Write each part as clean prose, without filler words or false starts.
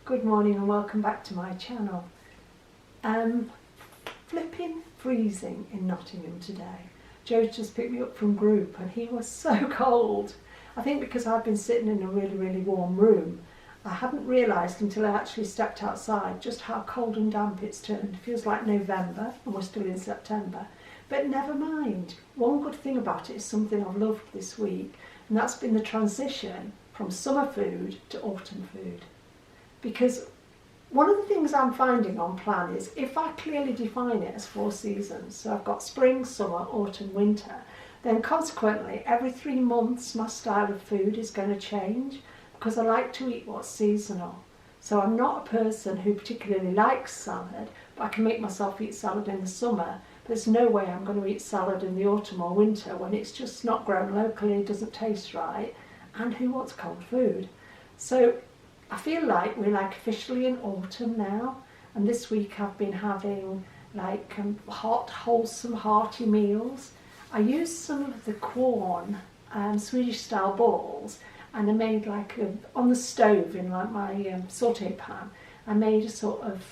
Good morning and welcome back to my channel. Flipping freezing in Nottingham today. Joe just picked me up from group and he was so cold. I think because I've been sitting in a really warm room, I hadn't realised until I actually stepped outside just how cold and damp it's turned. It feels like November and we're still in September. But never mind. One good thing about it is something I've loved this week, and that's been the transition from summer food to autumn food. Because one of the things I'm finding on plan is if I clearly define it as 4 seasons, so I've got spring, summer, autumn, winter, then consequently every 3 months my style of food is going to change because I like to eat what's seasonal. So I'm not a person who particularly likes salad, but I can make myself eat salad in the summer. There's no way I'm going to eat salad in the autumn or winter when it's just not grown locally, doesn't taste right, and who wants cold food? So I feel like we're officially in autumn now, and this week I've been having hot, wholesome, hearty meals. I used some of the corn, Swedish style balls, and I made on the stove in my saute pan. I made a sort of,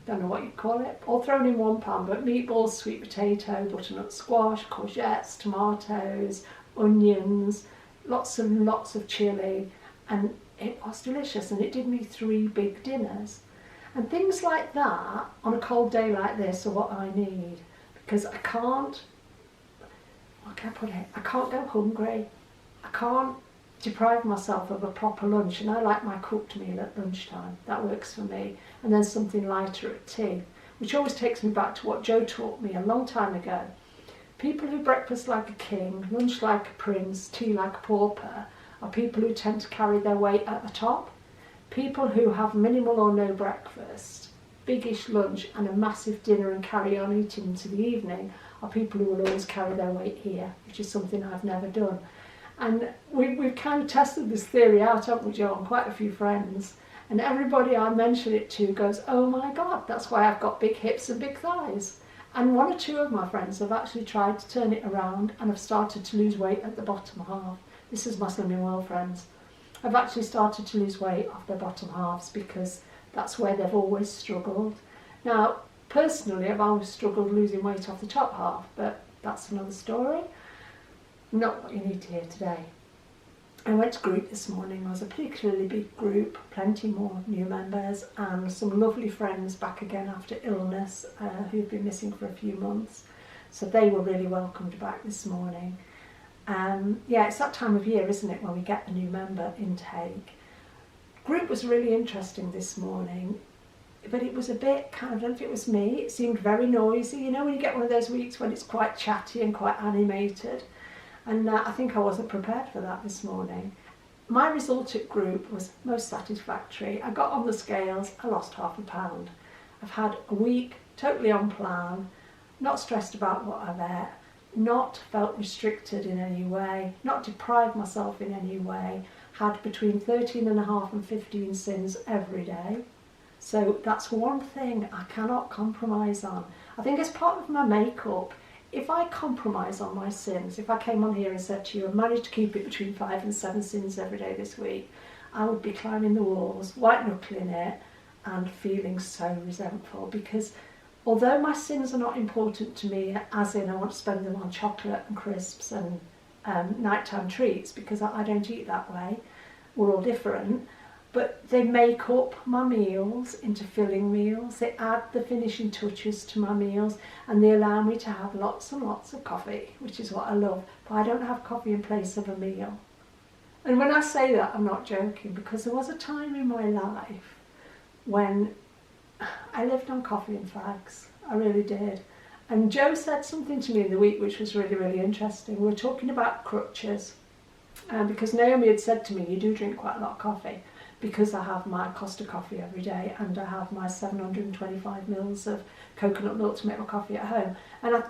don't know what you call it, all thrown in one pan, but meatballs, sweet potato, butternut squash, courgettes, tomatoes, onions, lots of chilli, and it was delicious, and it did me 3 big dinners. And things like that on a cold day like this are what I need, because I can't, what can I put it, I can't go hungry, I can't deprive myself of a proper lunch, and I like my cooked meal at lunchtime. That works for me, and then something lighter at tea, which always takes me back to what Joe taught me a long time ago. People who breakfast like a king, lunch like a prince, tea like a pauper, are people who tend to carry their weight at the top. People who have minimal or no breakfast, biggish lunch and a massive dinner and carry on eating into the evening are people who will always carry their weight here, which is something I've never done. And we've kind of tested this theory out, haven't we, Joe, on quite a few friends. And everybody I mention it to goes, oh my God, that's why I've got big hips and big thighs. And 1 or 2 of my friends have actually tried to turn it around and have started to lose weight at the bottom half. This is my Slimming World friends. I've actually started to lose weight off their bottom halves because that's where they've always struggled. Now, personally, I've always struggled losing weight off the top half, but that's another story. Not what you need to hear today. I went to group this morning. It was a particularly big group, plenty more new members, and some lovely friends back again after illness who've been missing for a few months. So they were really welcomed back this morning. Yeah, it's that time of year, isn't it, when we get the new member intake. Group was really interesting this morning, but it was a bit I don't know if it was me, it seemed very noisy. You know when you get one of those weeks when it's quite chatty and quite animated? And I think I wasn't prepared for that this morning. My result at group was most satisfactory. I got on the scales, I lost ½ a pound. I've had a week totally on plan, not stressed about what I've ate, not felt restricted in any way, not deprived myself in any way, had between 13.5 and 15 sins every day. So that's one thing I cannot compromise on. I think as part of my makeup, if I compromise on my sins, if I came on here and said to you, I've managed to keep it between 5 and 7 sins every day this week, I would be climbing the walls, white knuckling it, and feeling so resentful, because although my sins are not important to me, as in I want to spend them on chocolate and crisps and nighttime treats, because I don't eat that way, we're all different, but they make up my meals into filling meals, they add the finishing touches to my meals, and they allow me to have lots and lots of coffee, which is what I love, but I don't have coffee in place of a meal. And when I say that, I'm not joking, because there was a time in my life when I lived on coffee and fags. I really did. And Joe said something to me in the week which was really interesting. We were talking about crutches, because Naomi had said to me, you do drink quite a lot of coffee, because I have my Costa coffee every day and I have my 725 mils of coconut milk to make my coffee at home. And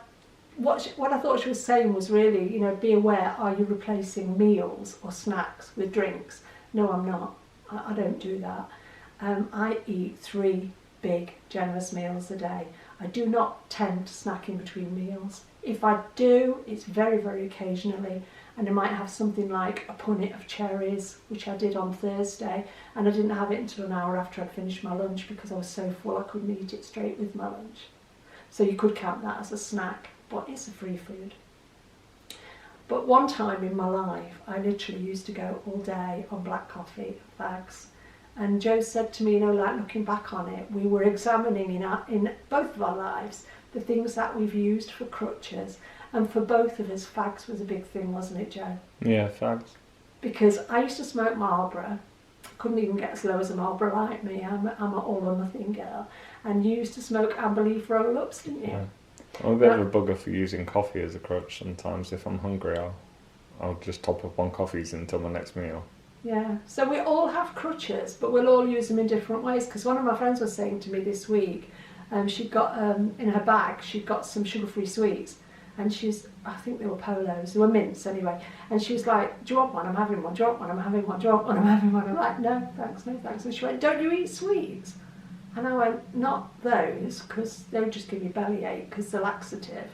what I thought she was saying was really, you know, be aware, are you replacing meals or snacks with drinks? No, I'm not. I don't do that. I eat 3 big, generous meals a day. I do not tend to snack in between meals. If I do, it's very occasionally, and I might have something like a punnet of cherries, which I did on Thursday, and I didn't have it until an hour after I'd finished my lunch because I was so full I couldn't eat it straight with my lunch. So you could count that as a snack, but it's a free food. But one time in my life, I literally used to go all day on black coffee and fags. And Joe said to me, you know, like looking back on it, we were examining in both of our lives the things that we've used for crutches. And for both of us, fags was a big thing, wasn't it, Joe? Yeah, fags. Because I used to smoke Marlboro. Couldn't even get as low as a Marlboro like me. I'm an all or nothing girl. And you used to smoke amber leaf roll-ups, didn't you? Yeah. I'm a bit of a bugger for using coffee as a crutch sometimes. If I'm hungry, I'll just top up on coffees until my next meal. Yeah, so we all have crutches, but we'll all use them in different ways. Because one of my friends was saying to me this week, she'd got in her bag, she'd got some sugar-free sweets, and I think they were Polos, they were mints anyway, and she was like, do you want one? I'm having one. Do you want one? I'm having one. Do you want one? I'm having one. I'm like, no thanks, no thanks. And she went, don't you eat sweets? And I went, not those, because they would just give you bellyache because they're laxative.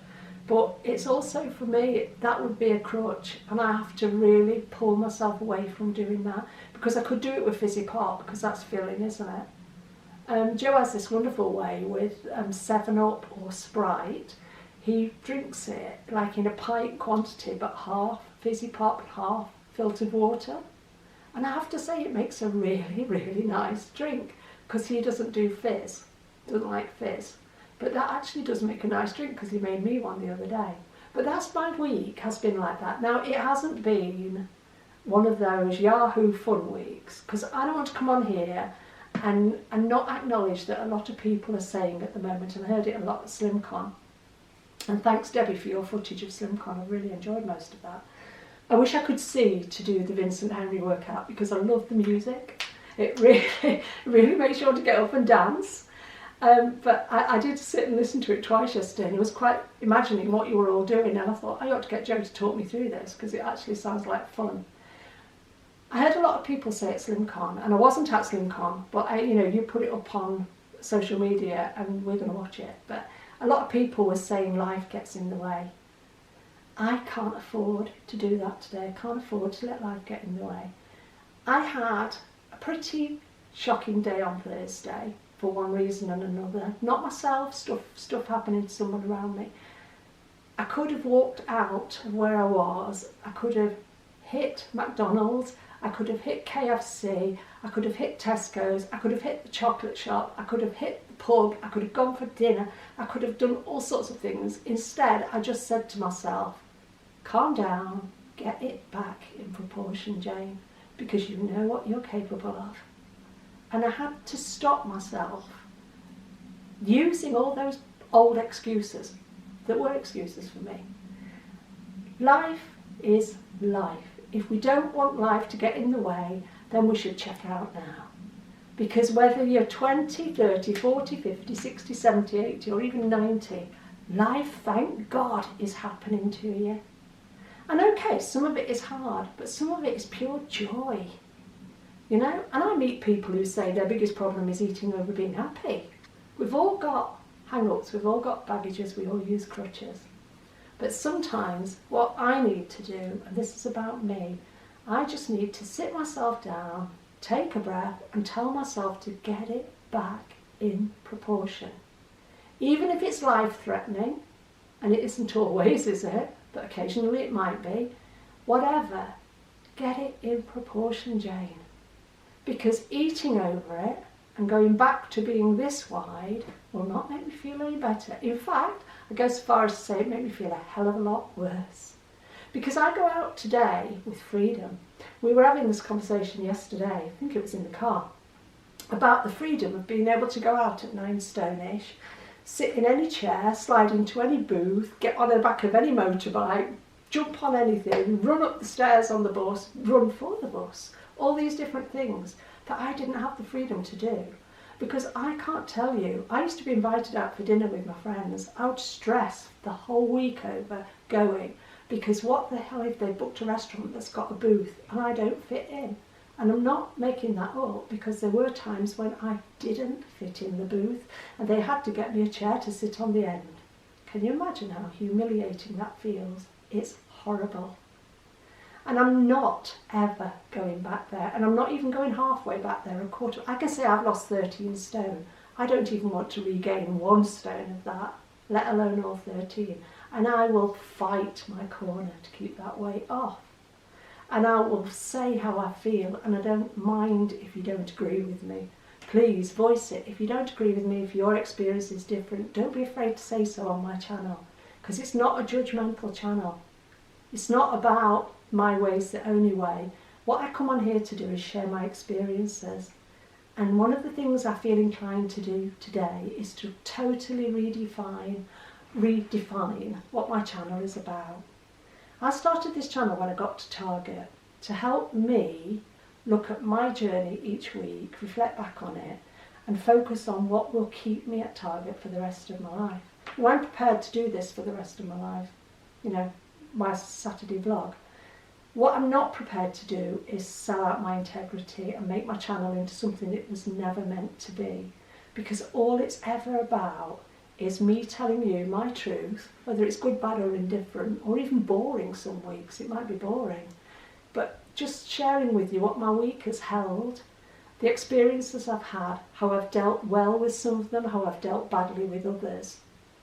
But it's also, for me, that would be a crutch, and I have to really pull myself away from doing that, because I could do it with fizzy pop, because that's filling, isn't it? Joe has this wonderful way with 7-Up or Sprite. He drinks it like in a pint quantity, but half fizzy pop, half filtered water. And I have to say it makes a really, really nice drink, because he doesn't do fizz, doesn't like fizz. But that actually does make a nice drink, because he made me one the other day. But that's my week, has been like that. Now, it hasn't been one of those Yahoo fun weeks, because I don't want to come on here and not acknowledge that a lot of people are saying at the moment, and I heard it a lot at SlimCon. And thanks, Debbie, for your footage of SlimCon. I really enjoyed most of that. I wish I could see to do the Vincent Henry workout, because I love the music. It really makes you want to get up and dance. But I did sit and listen to it twice yesterday, and I was quite imagining what you were all doing, and I thought, I ought to get Joe to talk me through this, because it actually sounds like fun. I heard a lot of people say at SlimCon, and I wasn't at SlimCon, but you put it up on social media and we're going to watch it, but a lot of people were saying life gets in the way. I can't afford to do that today. I can't afford to let life get in the way. I had a pretty shocking day on Thursday, for one reason and another. Not myself, stuff happening to someone around me. I could have walked out of where I was. I could have hit McDonald's. I could have hit KFC. I could have hit Tesco's. I could have hit the chocolate shop. I could have hit the pub. I could have gone for dinner. I could have done all sorts of things. Instead, I just said to myself, calm down, get it back in proportion, Jane, because you know what you're capable of. And I had to stop myself using all those old excuses that were excuses for me. Life is life. If we don't want life to get in the way, then we should check out now. Because whether you're 20, 30, 40, 50, 60, 70, 80 or even 90, life, thank God, is happening to you. And okay, some of it is hard, but some of it is pure joy. And I meet people who say their biggest problem is eating over being happy. We've all got hang-ups, we've all got baggages, we all use crutches. But sometimes what I need to do, and this is about me, I just need to sit myself down, take a breath, and tell myself to get it back in proportion. Even if it's life-threatening, and it isn't always, is it? But occasionally it might be. Whatever, get it in proportion, Jane. Because eating over it and going back to being this wide will not make me feel any better. In fact, I go so far as to say it made me feel a hell of a lot worse. Because I go out today with freedom. We were having this conversation yesterday, I think it was in the car, about the freedom of being able to go out at 9 stone-ish, sit in any chair, slide into any booth, get on the back of any motorbike, jump on anything, run up the stairs on the bus, run for the bus. All these different things that I didn't have the freedom to do. Because I can't tell you, I used to be invited out for dinner with my friends. I would stress the whole week over going, because what the hell if they booked a restaurant that's got a booth and I don't fit in? And I'm not making that up, because there were times when I didn't fit in the booth and they had to get me a chair to sit on the end. Can you imagine how humiliating that feels? It's horrible. And I'm not ever going back there. And I'm not even going halfway back there, a quarter. I can say I've lost 13 stone. I don't even want to regain 1 stone of that, let alone all 13. And I will fight my corner to keep that weight off. And I will say how I feel, and I don't mind if you don't agree with me. Please voice it. If you don't agree with me, if your experience is different, don't be afraid to say so on my channel, because it's not a judgmental channel. It's not about my way's the only way. What I come on here to do is share my experiences. And one of the things I feel inclined to do today is to totally redefine what my channel is about. I started this channel when I got to Target to help me look at my journey each week, reflect back on it, and focus on what will keep me at Target for the rest of my life. Now, I'm prepared to do this for the rest of my life, my Saturday vlog. What I'm not prepared to do is sell out my integrity and make my channel into something it was never meant to be. Because all it's ever about is me telling you my truth, whether it's good, bad or indifferent, or even boring some weeks. It might be boring. But just sharing with you what my week has held, the experiences I've had, how I've dealt well with some of them, how I've dealt badly with others.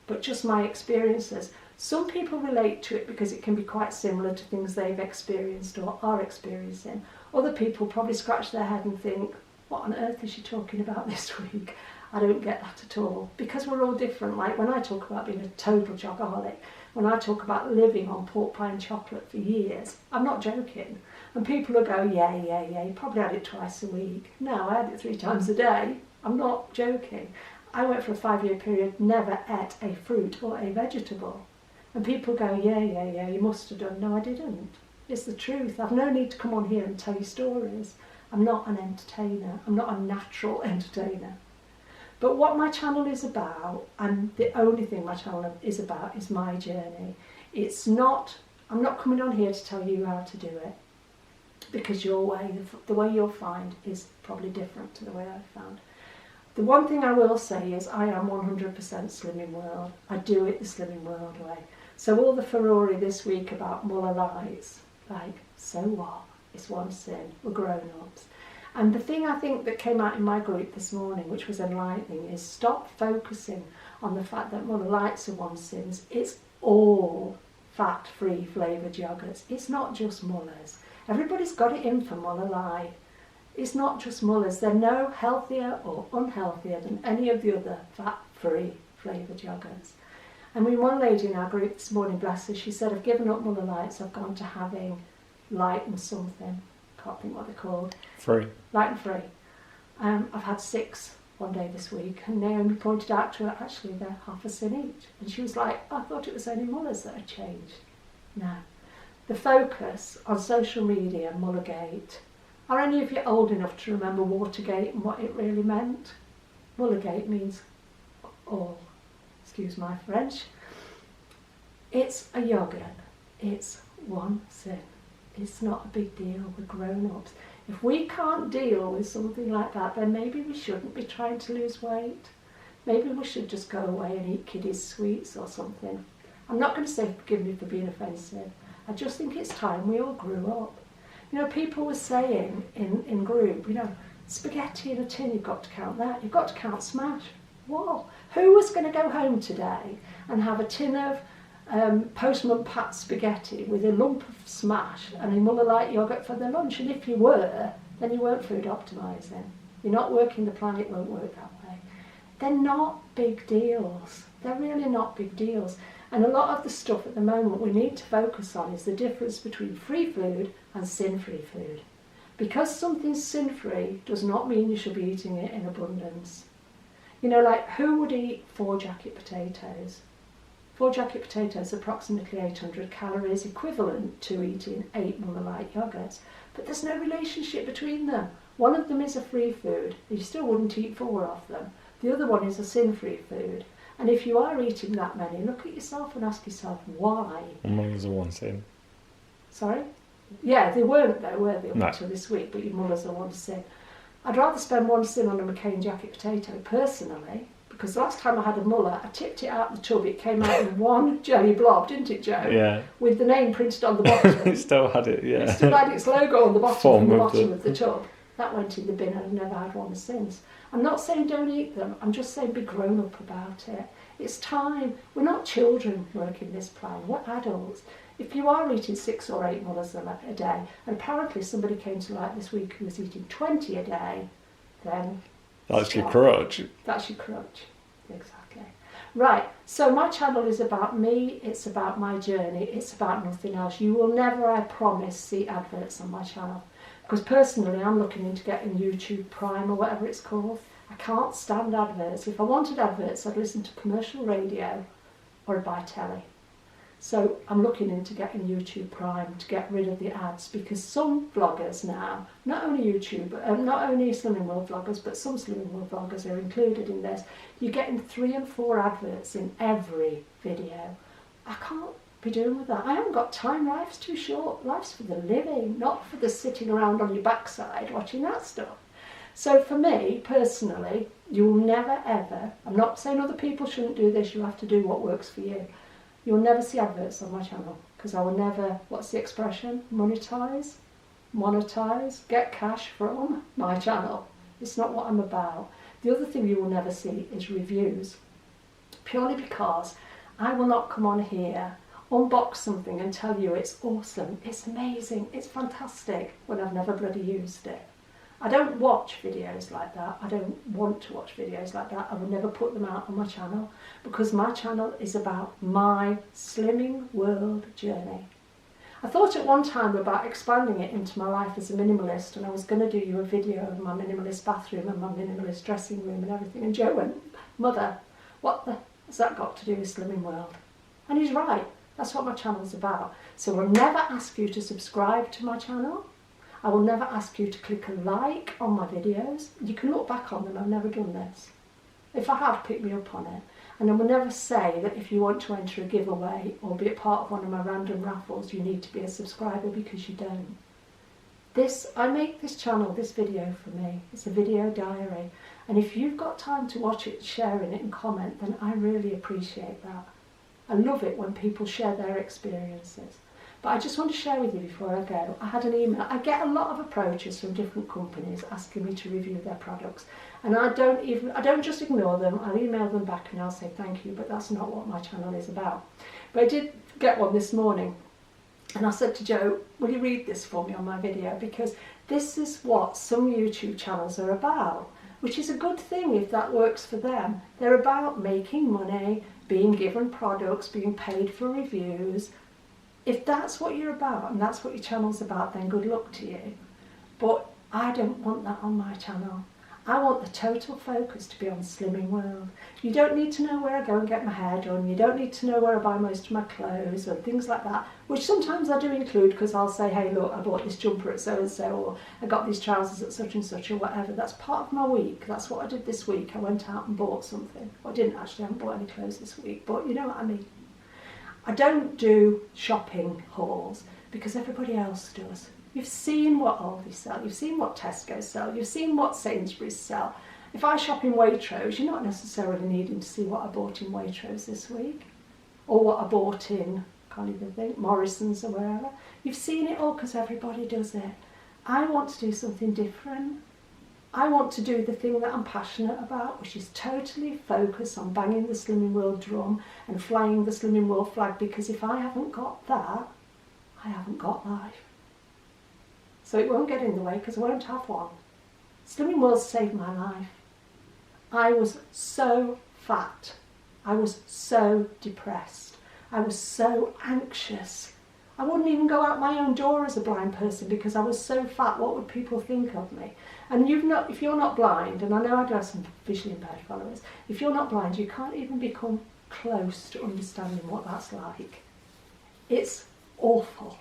But just my experiences. Some people relate to it because it can be quite similar to things they've experienced or are experiencing. Other people probably scratch their head and think, what on earth is she talking about this week? I don't get that at all. Because we're all different. Like when I talk about being a total chocoholic, when I talk about living on pork pie and chocolate for years, I'm not joking. And people will go, yeah, you probably had it twice a week. No, I had it 3 times a day. I'm not joking. I went for a 5-year period, never ate a fruit or a vegetable. And people go, yeah, you must have done. No, I didn't. It's the truth. I've no need to come on here and tell you stories. I'm not an entertainer. I'm not a natural entertainer. But what my channel is about, and the only thing my channel is about, is my journey. I'm not coming on here to tell you how to do it, because your way, the way you'll find, is probably different to the way I found. The one thing I will say is I am 100% Slimming World. I do it the Slimming World way. So all the furore this week about Muller lights, like, so what? It's one sin. We're grown-ups. And the thing I think that came out in my group this morning, which was enlightening, is stop focusing on the fact that Muller lights are one sins. It's all fat-free flavoured yogurts. It's not just Muller's. Everybody's got it in for Muller Lite. It's not just Muller's. They're no healthier or unhealthier than any of the other fat-free flavoured yogurts. And we one lady in our group this morning, bless her, she said, I've given up Muller Lights, I've gone to having light and something. Can't think what they're called. Free. Light and free. I've had 6 one day this week, and Naomi pointed out to her, actually they're half a sin each. And she was like, I thought it was only Muller's that had changed. No. The focus on social media, Mullergate. Are any of you old enough to remember Watergate and what it really meant? Mullergate means all. Excuse my French. It's a yogurt. It's one sin. It's not a big deal. We're grown-ups. If we can't deal with something like that, then maybe we shouldn't be trying to lose weight. Maybe we should just go away and eat kiddies' sweets or something. I'm not going to say forgive me for being offensive. I just think it's time we all grew up. People were saying in group, spaghetti in a tin, you've got to count that. You've got to count Smash. What? Who was going to go home today and have a tin of Postman Pat spaghetti with a lump of Smash and a Muller Light yoghurt for their lunch? And if you were, then you weren't food optimising. You're not working the plan, it won't work that way. They're not big deals. They're really not big deals. And a lot of the stuff at the moment we need to focus on is the difference between free food and sin-free food. Because something's sin-free does not mean you should be eating it in abundance. Like who would eat 4 jacket potatoes? 4 jacket potatoes, approximately 800 calories, equivalent to eating 8 Muller Light yogurts. But there's no relationship between them. One of them is a free food. You still wouldn't eat 4 of them. The other one is a sin-free food. And if you are eating that many, look at yourself and ask yourself why. Mullers are one sin. Sorry? Yeah, they weren't though, were they, up No. until this week, but your Mullers are one sin. I'd rather spend 1 sin on a McCain jacket potato, personally, because the last time I had a mullet, I tipped it out the tub, it came out in one jelly blob, didn't it, Joe? Yeah. With the name printed on the bottom. It still had it, yeah. It still had its logo on the bottom, of the tub. That went in the bin and I've never had one since. I'm not saying don't eat them, I'm just saying be grown up about it. It's time. We're not children working this plan, we're adults. If you are eating 6 or 8 mullets a day, and apparently somebody came to light this week who was eating 20 a day, then... That's your crutch. That's your crutch, exactly. Right, so my channel is about me, it's about my journey, it's about nothing else. You will never, I promise, see adverts on my channel. Because personally, I'm looking into getting YouTube Prime or whatever it's called. I can't stand adverts. If I wanted adverts, I'd listen to commercial radio or I'd buy telly. So I'm looking into getting YouTube Prime to get rid of the ads, because some vloggers now, not only YouTube, not only Slimming World vloggers, but some Slimming World vloggers are included in this. You're getting 3 and 4 adverts in every video. I can't be doing with that. I haven't got time. Life's too short. Life's for the living, not for the sitting around on your backside watching that stuff. So for me, personally, you will never ever, I'm not saying other people shouldn't do this, you have to do what works for you. You'll never see adverts on my channel, because I will never, what's the expression? Monetize, get cash from my channel. It's not what I'm about. The other thing you will never see is reviews, purely because I will not come on here, unbox something and tell you it's awesome, it's amazing, it's fantastic, when I've never bloody used it. I don't watch videos like that. I don't want to watch videos like that. I would never put them out on my channel, because my channel is about my Slimming World journey. I thought at one time about expanding it into my life as a minimalist, and I was going to do you a video of my minimalist bathroom and my minimalist dressing room and everything, and Joe went, "Mother, what the has that got to do with Slimming World?" And he's right. That's what my channel's about. So I'll never ask you to subscribe to my channel. I will never ask you to click a like on my videos. You can look back on them, I've never done this. If I have, pick me up on it. And I will never say that if you want to enter a giveaway or be a part of one of my random raffles, you need to be a subscriber, because you don't. I make this channel, this video for me. It's a video diary. And if you've got time to watch it, sharing it and comment, then I really appreciate that. I love it when people share their experiences. But I just want to share with you before I go, I had an email. I get a lot of approaches from different companies asking me to review their products. And I don't just ignore them, I'll email them back and I'll say thank you, but that's not what my channel is about. But I did get one this morning, and I said to Joe, will you read this for me on my video? Because this is what some YouTube channels are about, which is a good thing if that works for them. They're about making money, being given products, being paid for reviews. If that's what you're about and that's what your channel's about, then good luck to you. But I don't want that on my channel. I want the total focus to be on Slimming World. You don't need to know where I go and get my hair done. You don't need to know where I buy most of my clothes or things like that, which sometimes I do include, because I'll say, hey, look, I bought this jumper at so-and-so, or I got these trousers at such and such, or whatever. That's part of my week. That's what I did this week. I went out and bought something. Well, I didn't actually. I haven't bought any clothes this week, but you know what I mean. I don't do shopping hauls because everybody else does. You've seen what Aldi sell, you've seen what Tesco sell, you've seen what Sainsbury's sell. If I shop in Waitrose, you're not necessarily needing to see what I bought in Waitrose this week, or what I bought in, can't even think, Morrison's or wherever. You've seen it all because everybody does it. I want to do something different. I want to do the thing that I'm passionate about, which is totally focus on banging the Slimming World drum and flying the Slimming World flag, because if I haven't got that, I haven't got life. So it won't get in the way, because I won't have one. Slimming World saved my life. I was so fat. I was so depressed. I was so anxious. I wouldn't even go out my own door as a blind person because I was so fat. What would people think of me? And if you're not blind, and I know I do have some visually impaired followers, if you're not blind, you can't even become close to understanding what that's like. It's awful.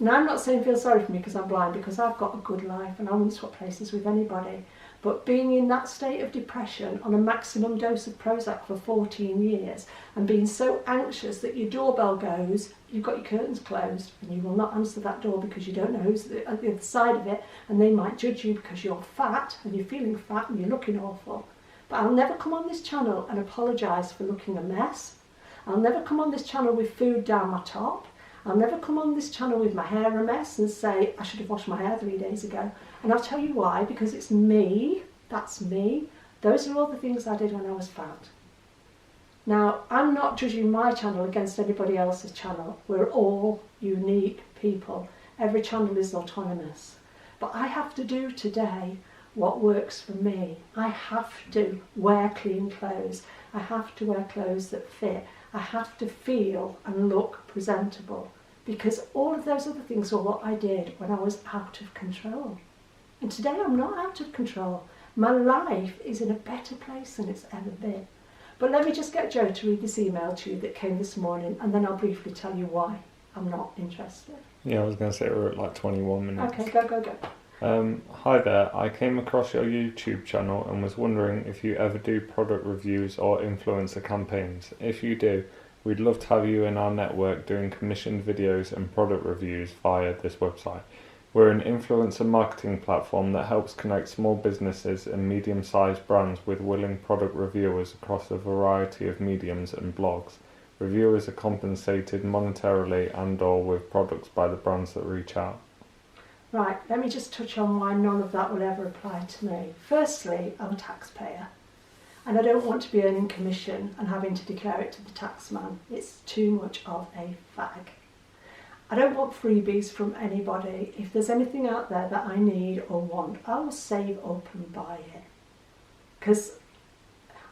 Now, I'm not saying feel sorry for me because I'm blind, because I've got a good life and I wouldn't swap places with anybody. But being in that state of depression on a maximum dose of Prozac for 14 years and being so anxious that your doorbell goes, you've got your curtains closed and you will not answer that door because you don't know who's at the other side of it, and they might judge you because you're fat and you're feeling fat and you're looking awful. But I'll never come on this channel and apologise for looking a mess. I'll never come on this channel with food down my top. I'll never come on this channel with my hair a mess and say, I should have washed my hair 3 days ago. And I'll tell you why, because it's me, that's me. Those are all the things I did when I was fat. Now, I'm not judging my channel against anybody else's channel. We're all unique people. Every channel is autonomous. But I have to do today what works for me. I have to wear clean clothes. I have to wear clothes that fit. I have to feel and look presentable, because all of those other things are what I did when I was out of control. And today I'm not out of control. My life is in a better place than it's ever been. But let me just get Joe to read this email to you that came this morning, and then I'll briefly tell you why I'm not interested. Yeah, I was going to say we're at like 21 minutes. Okay, go. Hi there, I came across your YouTube channel and was wondering if you ever do product reviews or influencer campaigns. If you do, we'd love to have you in our network doing commissioned videos and product reviews via this website. We're an influencer marketing platform that helps connect small businesses and medium-sized brands with willing product reviewers across a variety of mediums and blogs. Reviewers are compensated monetarily and/or with products by the brands that reach out. Right, let me just touch on why none of that will ever apply to me. Firstly, I'm a taxpayer, and I don't want to be earning commission and having to declare it to the taxman. It's too much of a fag. I don't want freebies from anybody. If there's anything out there that I need or want, I will save up and buy it. Because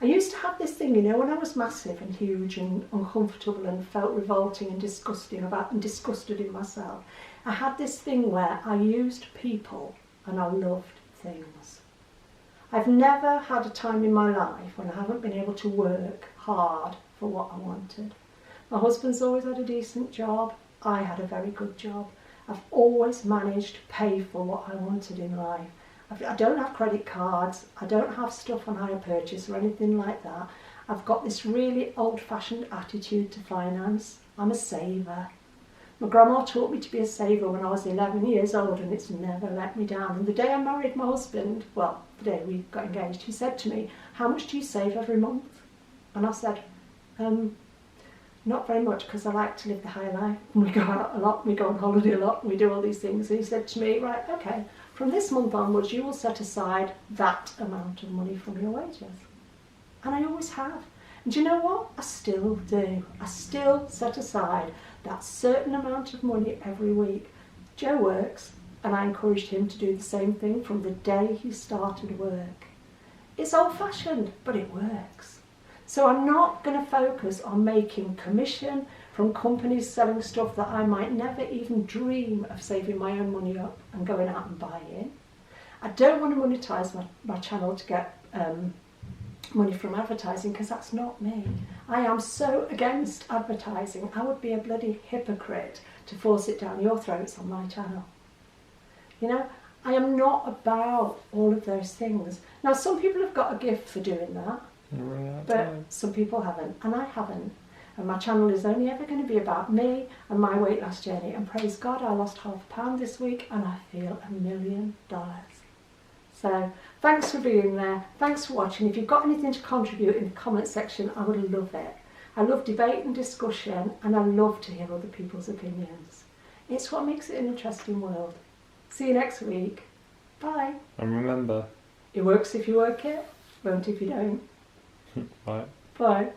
I used to have this thing, when I was massive and huge and uncomfortable and felt revolting and disgusting and disgusted in myself. I had this thing where I used people and I loved things. I've never had a time in my life when I haven't been able to work hard for what I wanted. My husband's always had a decent job. I had a very good job. I've always managed to pay for what I wanted in life. I don't have credit cards. I don't have stuff on hire purchase or anything like that. I've got this really old-fashioned attitude to finance. I'm a saver. My grandma taught me to be a saver when I was 11 years old, and it's never let me down. And the day I married my husband, well, the day we got engaged, he said to me, "How much do you save every month?" And I said, not very much, because I like to live the high life. And we go out a lot, we go on holiday a lot, and we do all these things. And he said to me, right, okay, from this month onwards, you will set aside that amount of money from your wages. And I always have. And do you know what? I still do. I still set aside that certain amount of money every week. Joe works, and I encouraged him to do the same thing from the day he started work. It's old-fashioned, but it works. So I'm not going to focus on making commission from companies selling stuff that I might never even dream of saving my own money up and going out and buying. I don't want to monetize my channel to get money from advertising, because that's not me. I am so against advertising. I would be a bloody hypocrite to force it down your throats on my channel. I am not about all of those things. Now, some people have got a gift for doing that, but some people haven't, and I haven't. And my channel is only ever going to be about me and my weight loss journey. And praise God, I lost £0.5 pound this week, and I feel $1 million. So thanks for being there. Thanks for watching. If you've got anything to contribute in the comment section, I would love it. I love debate and discussion, and I love to hear other people's opinions. It's what makes it an interesting world. See you next week. Bye. And remember, it works if you work it, won't if you don't. Bye. Bye.